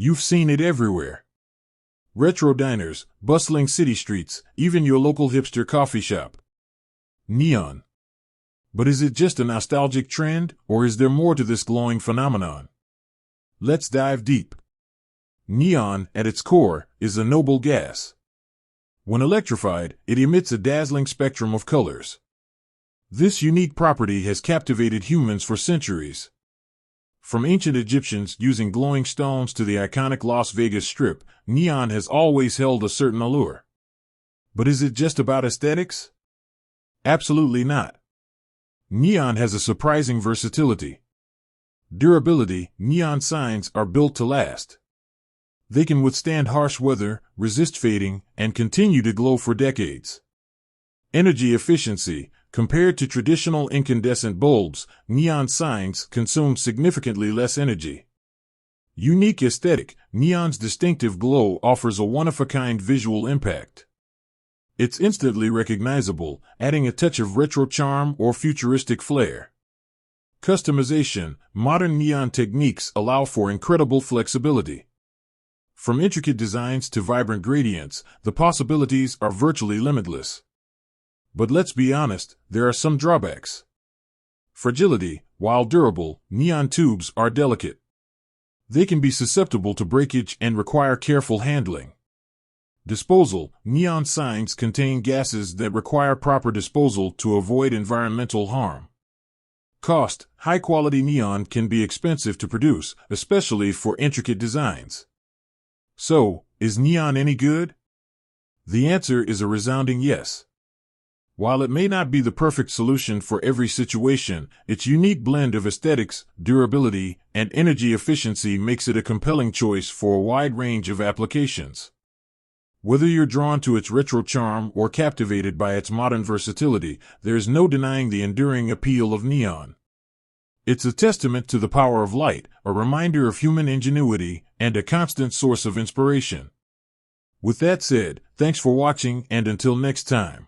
You've seen it everywhere. Retro diners, bustling city streets, even your local hipster coffee shop. Neon. But is it just a nostalgic trend, or is there more to this glowing phenomenon? Let's dive deep. Neon, at its core, is a noble gas. When electrified, it emits a dazzling spectrum of colors. This unique property has captivated humans for centuries. From ancient Egyptians using glowing stones to the iconic Las Vegas Strip, neon has always held a certain allure. But is it just about aesthetics? Absolutely not. Neon has a surprising versatility. Durability: neon signs are built to last. They can withstand harsh weather, resist fading, and continue to glow for decades. Energy efficiency: compared to traditional incandescent bulbs, neon signs consume significantly less energy. Unique aesthetic: neon's distinctive glow offers a one-of-a-kind visual impact. It's instantly recognizable, adding a touch of retro charm or futuristic flair. Customization: modern neon techniques allow for incredible flexibility. From intricate designs to vibrant gradients, the possibilities are virtually limitless. But let's be honest, there are some drawbacks. Fragility: while durable, neon tubes are delicate. They can be susceptible to breakage and require careful handling. Disposal: neon signs contain gases that require proper disposal to avoid environmental harm. Cost: high-quality neon can be expensive to produce, especially for intricate designs. So, is neon any good? The answer is a resounding yes. While it may not be the perfect solution for every situation, its unique blend of aesthetics, durability, and energy efficiency makes it a compelling choice for a wide range of applications. Whether you're drawn to its retro charm or captivated by its modern versatility, there's no denying the enduring appeal of neon. It's a testament to the power of light, a reminder of human ingenuity, and a constant source of inspiration. With that said, thanks for watching, and until next time.